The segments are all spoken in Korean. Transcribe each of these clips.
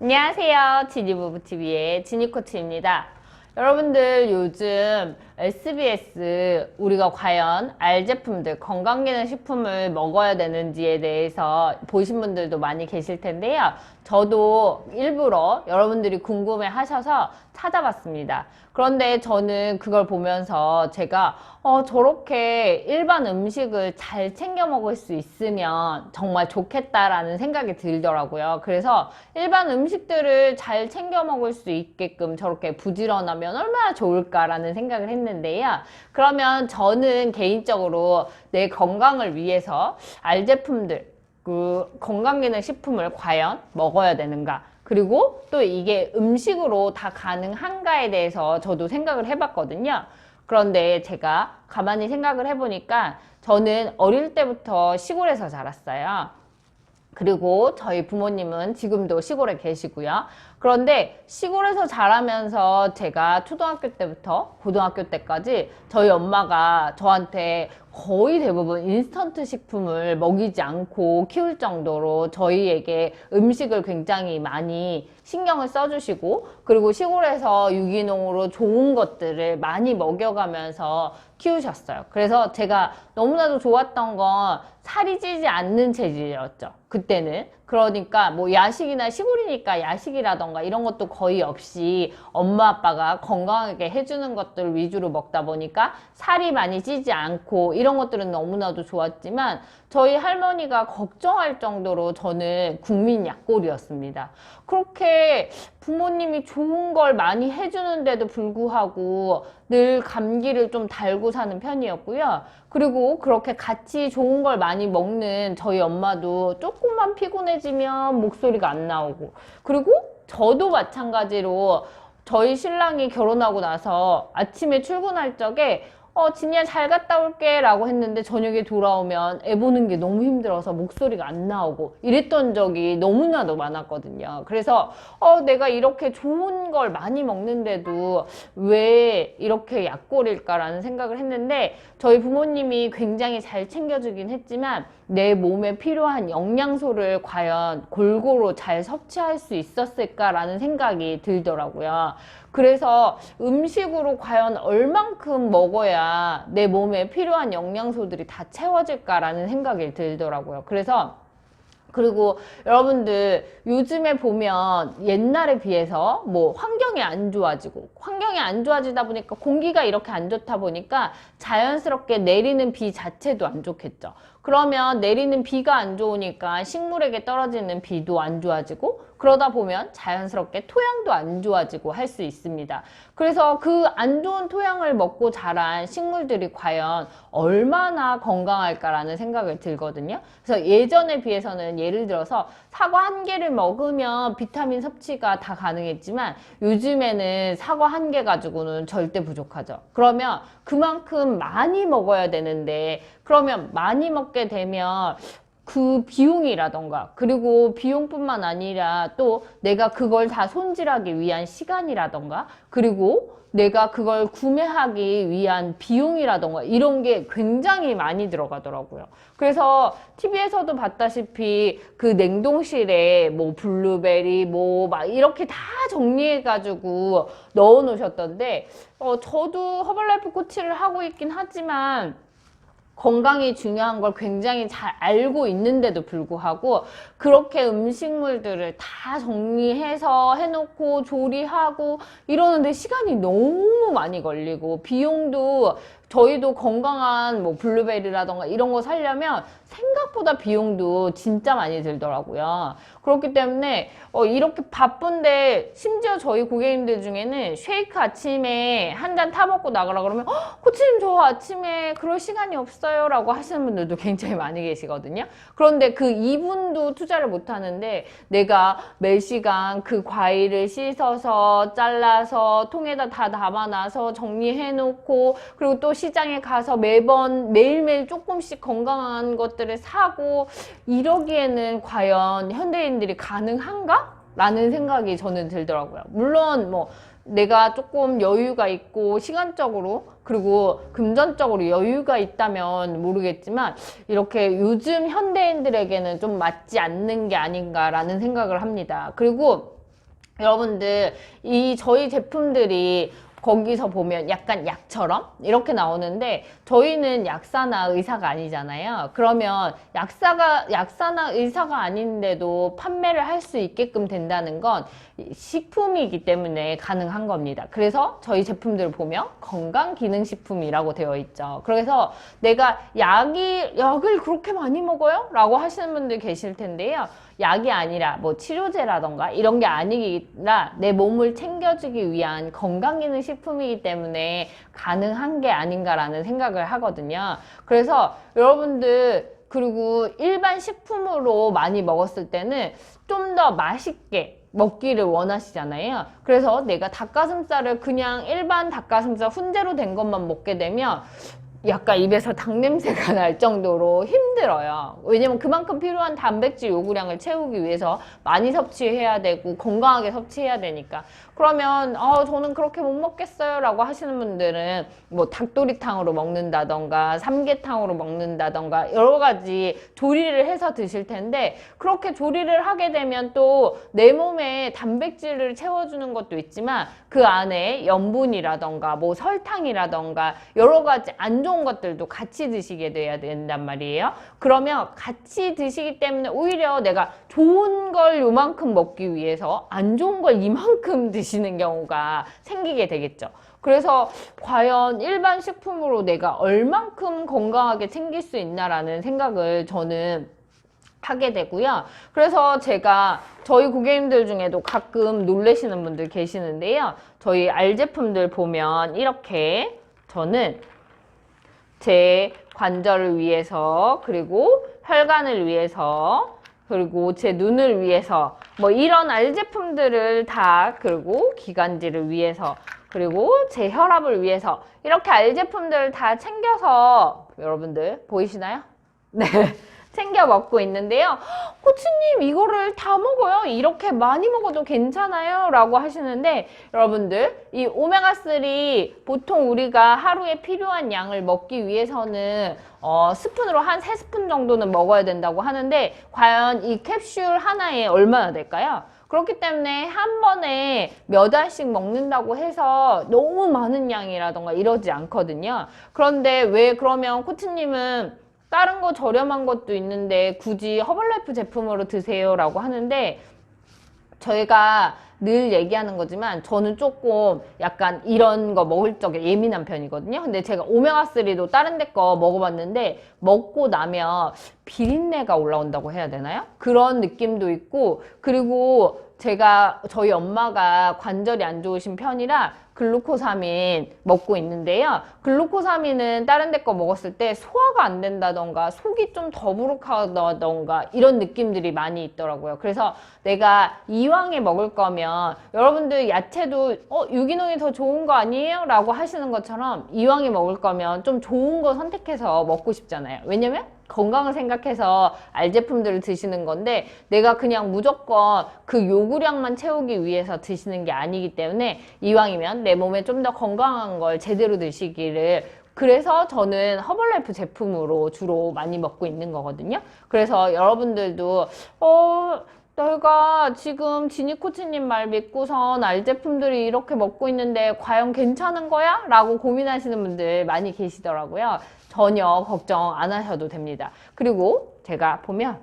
안녕하세요. 지니부부TV의 지니코치입니다. 여러분들 요즘 SBS 우리가 과연 알 제품들, 건강기능식품을 먹어야 되는지에 대해서 보신 분들도 많이 계실 텐데요. 저도 일부러 여러분들이 궁금해 하셔서 찾아봤습니다. 그런데 저는 그걸 보면서 제가 저렇게 일반 음식을 잘 챙겨 먹을 수 있으면 정말 좋겠다라는 생각이 들더라고요. 그래서 일반 음식들을 잘 챙겨 먹을 수 있게끔 저렇게 부지런하면 얼마나 좋을까라는 생각을 했는데요. 그러면 저는 개인적으로 내 건강을 위해서 알 제품들, 그 건강기능식품을 과연 먹어야 되는가? 그리고 또 이게 음식으로 다 가능한가에 대해서 저도 생각을 해봤거든요. 그런데 제가 가만히 생각을 해보니까 저는 어릴 때부터 시골에서 자랐어요. 그리고 저희 부모님은 지금도 시골에 계시고요. 그런데 시골에서 자라면서 제가 초등학교 때부터 고등학교 때까지 저희 엄마가 저한테 거의 대부분 인스턴트 식품을 먹이지 않고 키울 정도로 저희에게 음식을 굉장히 많이 신경을 써주시고, 그리고 시골에서 유기농으로 좋은 것들을 많이 먹여가면서 키우셨어요. 그래서 제가 너무나도 좋았던 건 살이 찌지 않는 체질이었죠, 그때는. 그러니까 뭐 야식이나 시골이니까 야식이라던가 이런 것도 거의 없이 엄마 아빠가 건강하게 해주는 것들 위주로 먹다 보니까 살이 많이 찌지 않고 이런 것들은 너무나도 좋았지만, 저희 할머니가 걱정할 정도로 저는 국민 약골이었습니다. 그렇게 부모님이 좋은 걸 많이 해주는데도 불구하고 늘 감기를 좀 달고 사는 편이었고요. 그리고 그렇게 같이 좋은 걸 많이 먹는 저희 엄마도 조금만 피곤해지면 목소리가 안 나오고, 그리고 저도 마찬가지로 저희 신랑이 결혼하고 나서 아침에 출근할 적에 진이야 잘 갔다 올게 라고 했는데 저녁에 돌아오면 애 보는 게 너무 힘들어서 목소리가 안 나오고 이랬던 적이 너무나도 많았거든요. 그래서 내가 이렇게 좋은 걸 많이 먹는데도 왜 이렇게 약골일까라는 생각을 했는데, 저희 부모님이 굉장히 잘 챙겨주긴 했지만 내 몸에 필요한 영양소를 과연 골고루 잘 섭취할 수 있었을까라는 생각이 들더라고요. 그래서 음식으로 과연 얼만큼 먹어야 내 몸에 필요한 영양소들이 다 채워질까라는 생각이 들더라고요. 그리고 여러분들 요즘에 보면 옛날에 비해서 뭐 환경이 안 좋아지다 보니까 공기가 이렇게 안 좋다 보니까 자연스럽게 내리는 비 자체도 안 좋겠죠. 그러면 내리는 비가 안 좋으니까 식물에게 떨어지는 비도 안 좋아지고, 그러다 보면 자연스럽게 토양도 안 좋아지고 할 수 있습니다. 그래서 그 안 좋은 토양을 먹고 자란 식물들이 과연 얼마나 건강할까라는 생각을 들거든요. 그래서 예전에 비해서는 예를 들어서 사과 한 개를 먹으면 비타민 섭취가 다 가능했지만 요즘에는 사과 한 개 가지고는 절대 부족하죠. 그러면 그만큼 많이 먹어야 되는데, 그러면 많이 먹게 되면 그 비용이라던가, 그리고 비용뿐만 아니라 또 내가 그걸 다 손질하기 위한 시간이라던가, 그리고 내가 그걸 구매하기 위한 비용이라던가 이런 게 굉장히 많이 들어가더라고요. 그래서 TV에서도 봤다시피 그 냉동실에 뭐 블루베리 뭐 막 이렇게 다 정리해가지고 넣어 놓으셨던데, 저도 허벌라이프 코치를 하고 있긴 하지만 건강이 중요한 걸 굉장히 잘 알고 있는데도 불구하고 그렇게 음식물들을 다 정리해서 해놓고 조리하고 이러는데 시간이 너무 많이 걸리고, 비용도 저희도 건강한 뭐 블루베리라던가 이런 거 사려면 생각보다 비용도 진짜 많이 들더라고요. 그렇기 때문에 이렇게 바쁜데, 심지어 저희 고객님들 중에는 쉐이크 아침에 한 잔 타먹고 나가라 그러면 코치님 저 아침에 그럴 시간이 없어요 라고 하시는 분들도 굉장히 많이 계시거든요. 그런데 그 2분도 투자를 못 하는데 내가 몇 시간 그 과일을 씻어서 잘라서 통에다 다 담아놔서 정리해 놓고, 그리고 또 시장에 가서 매일매일 조금씩 건강한 것들을 사고 이러기에는 과연 현대인들이 가능한가? 라는 생각이 저는 들더라고요. 물론 뭐 내가 조금 여유가 있고 시간적으로 그리고 금전적으로 여유가 있다면 모르겠지만 이렇게 요즘 현대인들에게는 좀 맞지 않는 게 아닌가라는 생각을 합니다. 그리고 여러분들 저희 제품들이 거기서 보면 약간 약처럼 이렇게 나오는데 저희는 약사나 의사가 아니잖아요. 그러면 약사나 의사가 아닌데도 판매를 할 수 있게끔 된다는 건 식품이기 때문에 가능한 겁니다. 그래서 저희 제품들을 보면 건강기능식품이라고 되어 있죠. 그래서 내가 약을 그렇게 많이 먹어요? 라고 하시는 분들 계실 텐데요. 약이 아니라 뭐 치료제라던가 이런 게 아니라 내 몸을 챙겨주기 위한 건강기능식품이기 때문에 가능한 게 아닌가라는 생각을 하거든요. 그래서 여러분들 그리고 일반 식품으로 많이 먹었을 때는 좀 더 맛있게 먹기를 원하시잖아요. 그래서 내가 닭가슴살을 그냥 일반 닭가슴살 훈제로 된 것만 먹게 되면 약간 입에서 닭 냄새가 날 정도로 힘들어요. 왜냐면 그만큼 필요한 단백질 요구량을 채우기 위해서 많이 섭취해야 되고 건강하게 섭취해야 되니까. 그러면 저는 그렇게 못 먹겠어요 라고 하시는 분들은 뭐 닭도리탕으로 먹는다던가 삼계탕으로 먹는다던가 여러 가지 조리를 해서 드실 텐데, 그렇게 조리를 하게 되면 또 내 몸에 단백질을 채워주는 것도 있지만 그 안에 염분이라던가 뭐 설탕이라던가 여러 가지 안 좋은 것들도 같이 드시게 돼야 된단 말이에요. 그러면 같이 드시기 때문에 오히려 내가 좋은 걸 요만큼 먹기 위해서 안 좋은 걸 이만큼 드시는 경우가 생기게 되겠죠. 그래서 과연 일반 식품으로 내가 얼만큼 건강하게 챙길 수 있나라는 생각을 저는 하게 되고요. 그래서 제가 저희 고객님들 중에도 가끔 놀라시는 분들 계시는데요. 저희 알제품들 보면 이렇게 저는 제 관절을 위해서, 그리고 혈관을 위해서, 그리고 제 눈을 위해서 뭐 이런 알제품들을 다, 그리고 기관지를 위해서, 그리고 제 혈압을 위해서 이렇게 알제품들을 다 챙겨서, 여러분들 보이시나요? 네. 챙겨 먹고 있는데요. 코치님 이거를 다 먹어요? 이렇게 많이 먹어도 괜찮아요? 라고 하시는데, 여러분들 이 오메가3 보통 우리가 하루에 필요한 양을 먹기 위해서는 스푼으로 한 3스푼 정도는 먹어야 된다고 하는데, 과연 이 캡슐 하나에 얼마나 될까요? 그렇기 때문에 한 번에 몇 알씩 먹는다고 해서 너무 많은 양이라던가 이러지 않거든요. 그런데 왜 그러면 코치님은 다른 거 저렴한 것도 있는데 굳이 허벌라이프 제품으로 드세요 라고 하는데, 저희가 늘 얘기하는 거지만 저는 조금 약간 이런 거 먹을 적에 예민한 편이거든요. 근데 제가 오메가3도 다른 데 거 먹어봤는데 먹고 나면 비린내가 올라온다고 해야 되나요? 그런 느낌도 있고, 그리고 저희 엄마가 관절이 안 좋으신 편이라 글루코사민 먹고 있는데요. 글루코사민은 다른 데 거 먹었을 때 소화가 안 된다던가 속이 좀 더부룩하다던가 이런 느낌들이 많이 있더라고요. 그래서 내가 이왕에 먹을 거면, 여러분들 야채도 유기농이 더 좋은 거 아니에요? 라고 하시는 것처럼 이왕에 먹을 거면 좀 좋은 거 선택해서 먹고 싶잖아요. 왜냐면 건강을 생각해서 알제품들을 드시는 건데, 내가 그냥 무조건 그 요구량만 채우기 위해서 드시는 게 아니기 때문에 이왕이면 내 몸에 좀 더 건강한 걸 제대로 드시기를, 그래서 저는 허벌라이프 제품으로 주로 많이 먹고 있는 거거든요. 그래서 여러분들도 내가 지금 지니 코치님 말 믿고선 알제품들이 이렇게 먹고 있는데 과연 괜찮은 거야? 라고 고민하시는 분들 많이 계시더라고요. 전혀 걱정 안 하셔도 됩니다. 그리고 제가 보면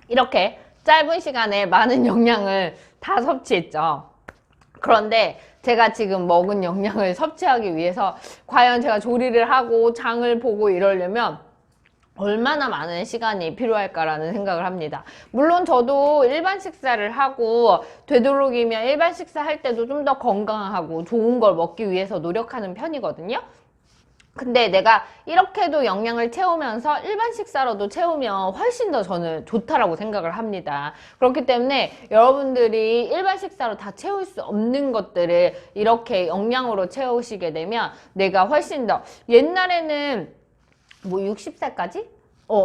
이렇게 짧은 시간에 많은 영양을 다 섭취했죠. 그런데 제가 지금 먹은 영양을 섭취하기 위해서 과연 제가 조리를 하고 장을 보고 이러려면 얼마나 많은 시간이 필요할까라는 생각을 합니다. 물론 저도 일반 식사를 하고 되도록이면 일반 식사할 때도 좀 더 건강하고 좋은 걸 먹기 위해서 노력하는 편이거든요. 근데 내가 이렇게도 영양을 채우면서 일반 식사로도 채우면 훨씬 더 저는 좋다라고 생각을 합니다. 그렇기 때문에 여러분들이 일반 식사로 다 채울 수 없는 것들을 이렇게 영양으로 채우시게 되면 내가 훨씬 더, 옛날에는 뭐 60살까지?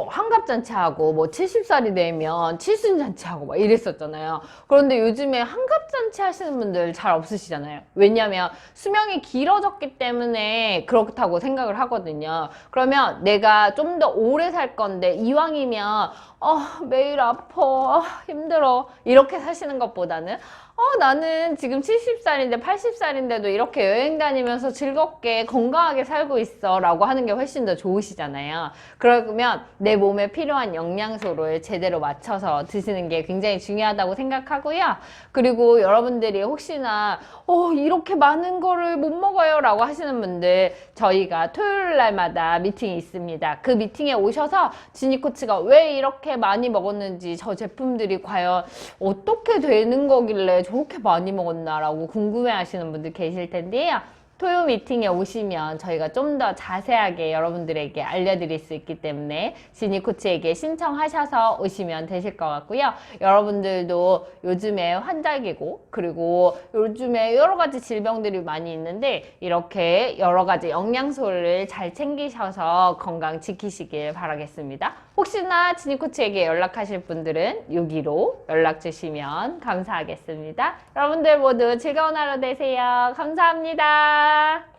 환갑잔치하고 뭐 70살이 되면 칠순잔치하고 막 이랬었잖아요. 그런데 요즘에 환갑잔치 하시는 분들 잘 없으시잖아요. 왜냐면 수명이 길어졌기 때문에 그렇다고 생각을 하거든요. 그러면 내가 좀 더 오래 살 건데 이왕이면 매일 아파, 힘들어 이렇게 사시는 것보다는 나는 지금 70살인데 80살인데도 이렇게 여행 다니면서 즐겁게 건강하게 살고 있어 라고 하는 게 훨씬 더 좋으시잖아요. 그러면 내 몸에 필요한 영양소를 제대로 맞춰서 드시는 게 굉장히 중요하다고 생각하고요. 그리고 여러분들이 혹시나 이렇게 많은 거를 못 먹어요 라고 하시는 분들, 저희가 토요일 날마다 미팅이 있습니다. 그 미팅에 오셔서 지니코치가 왜 이렇게 많이 먹었는지, 저 제품들이 과연 어떻게 되는 거길래 저렇게 많이 먹었나 라고 궁금해 하시는 분들 계실 텐데요. 토요 미팅에 오시면 저희가 좀 더 자세하게 여러분들에게 알려드릴 수 있기 때문에 지니코치에게 신청하셔서 오시면 되실 것 같고요. 여러분들도 요즘에 환절기고 그리고 요즘에 여러 가지 질병들이 많이 있는데 이렇게 여러 가지 영양소를 잘 챙기셔서 건강 지키시길 바라겠습니다. 혹시나 지니코치에게 연락하실 분들은 여기로 연락 주시면 감사하겠습니다. 여러분들 모두 즐거운 하루 되세요. 감사합니다.